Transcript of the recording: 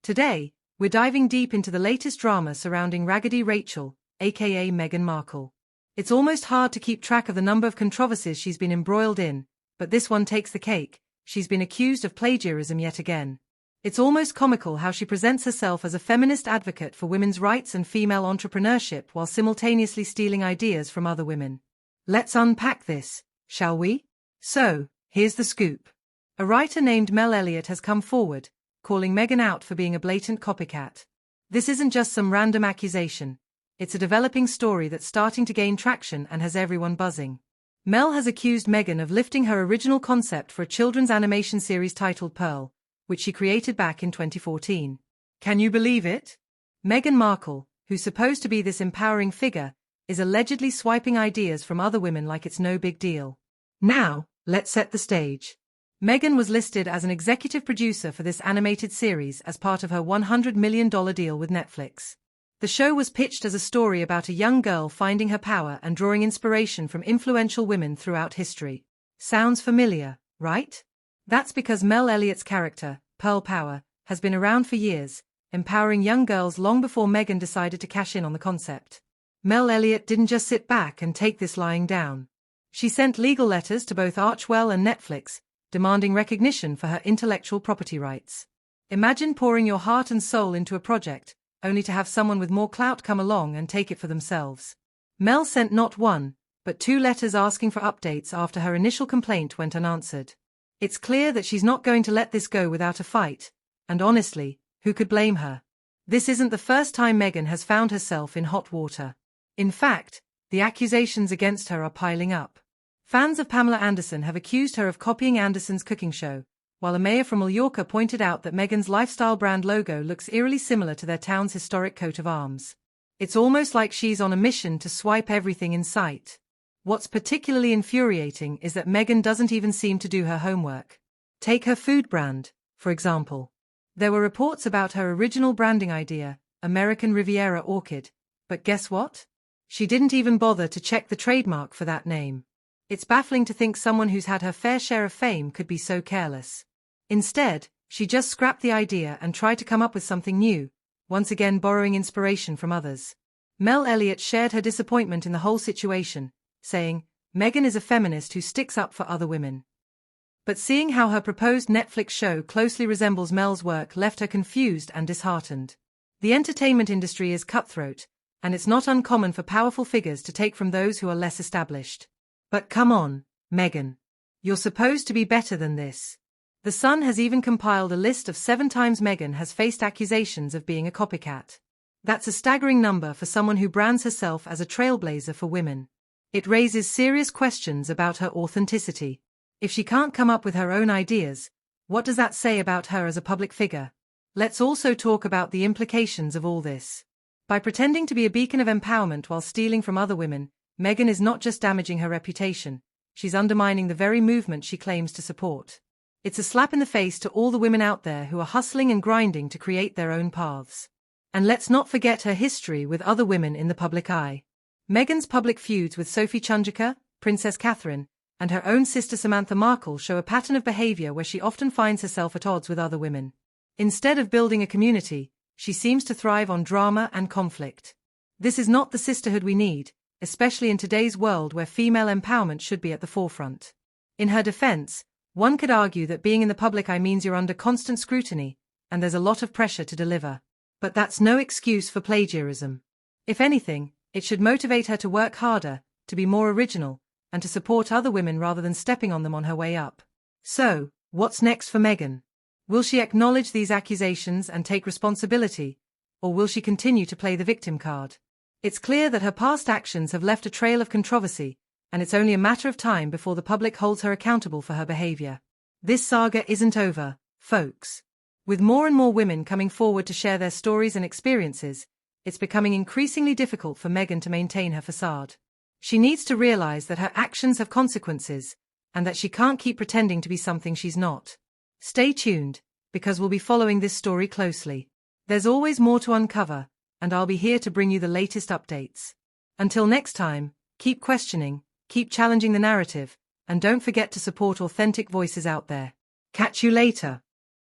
Today, we're diving deep into the latest drama surrounding Raggedy Rachel, aka Meghan Markle. It's almost hard to keep track of the number of controversies she's been embroiled in, but this one takes the cake. She's been accused of plagiarism yet again. It's almost comical how she presents herself as a feminist advocate for women's rights and female entrepreneurship while simultaneously stealing ideas from other women. Let's unpack this, shall we? So, here's the scoop. A writer named Mel Elliot has come forward, calling Meghan out for being a blatant copycat. This isn't just some random accusation. It's a developing story that's starting to gain traction and has everyone buzzing. Mel has accused Meghan of lifting her original concept for a children's animation series titled Pearl, which she created back in 2014. Can you believe it? Meghan Markle, who's supposed to be this empowering figure, is allegedly swiping ideas from other women like it's no big deal. Now, let's set the stage. Meghan was listed as an executive producer for this animated series as part of her $100 million deal with Netflix. The show was pitched as a story about a young girl finding her power and drawing inspiration from influential women throughout history. Sounds familiar, right? That's because Mel Elliot's character, Pearl Power, has been around for years, empowering young girls long before Meghan decided to cash in on the concept. Mel Elliot didn't just sit back and take this lying down. She sent legal letters to both Archewell and Netflix, demanding recognition for her intellectual property rights. Imagine pouring your heart and soul into a project, only to have someone with more clout come along and take it for themselves. Mel sent not one, but 2 letters asking for updates after her initial complaint went unanswered. It's clear that she's not going to let this go without a fight, and honestly, who could blame her? This isn't the first time Meghan has found herself in hot water. In fact, the accusations against her are piling up. Fans of Pamela Anderson have accused her of copying Anderson's cooking show, while a mayor from Mallorca pointed out that Meghan's lifestyle brand logo looks eerily similar to their town's historic coat of arms. It's almost like she's on a mission to swipe everything in sight. What's particularly infuriating is that Meghan doesn't even seem to do her homework. Take her food brand, for example. There were reports about her original branding idea, American Riviera Orchid, but guess what? She didn't even bother to check the trademark for that name. It's baffling to think someone who's had her fair share of fame could be so careless. Instead, she just scrapped the idea and tried to come up with something new, once again borrowing inspiration from others. Mel Elliot shared her disappointment in the whole situation, saying, "Meghan is a feminist who sticks up for other women." But seeing how her proposed Netflix show closely resembles Mel's work left her confused and disheartened. The entertainment industry is cutthroat, and it's not uncommon for powerful figures to take from those who are less established. But come on, Meghan. You're supposed to be better than this. The Sun has even compiled a list of 7 times Meghan has faced accusations of being a copycat. That's a staggering number for someone who brands herself as a trailblazer for women. It raises serious questions about her authenticity. If she can't come up with her own ideas, what does that say about her as a public figure? Let's also talk about the implications of all this. By pretending to be a beacon of empowerment while stealing from other women, Meghan is not just damaging her reputation, she's undermining the very movement she claims to support. It's a slap in the face to all the women out there who are hustling and grinding to create their own paths. And let's not forget her history with other women in the public eye. Meghan's public feuds with Sophie Chunjica, Princess Catherine, and her own sister Samantha Markle show a pattern of behavior where she often finds herself at odds with other women. Instead of building a community, she seems to thrive on drama and conflict. This is not the sisterhood we need, especially in today's world where female empowerment should be at the forefront. In her defense, one could argue that being in the public eye means you're under constant scrutiny, and there's a lot of pressure to deliver. But that's no excuse for plagiarism. If anything, it should motivate her to work harder, to be more original, and to support other women rather than stepping on them on her way up. So, what's next for Meghan? Will she acknowledge these accusations and take responsibility, or will she continue to play the victim card? It's clear that her past actions have left a trail of controversy, and it's only a matter of time before the public holds her accountable for her behavior. This saga isn't over, folks. With more and more women coming forward to share their stories and experiences, it's becoming increasingly difficult for Meghan to maintain her facade. She needs to realize that her actions have consequences, and that she can't keep pretending to be something she's not. Stay tuned, because we'll be following this story closely. There's always more to uncover, and I'll be here to bring you the latest updates. Until next time, keep questioning, keep challenging the narrative, and don't forget to support authentic voices out there. Catch you later.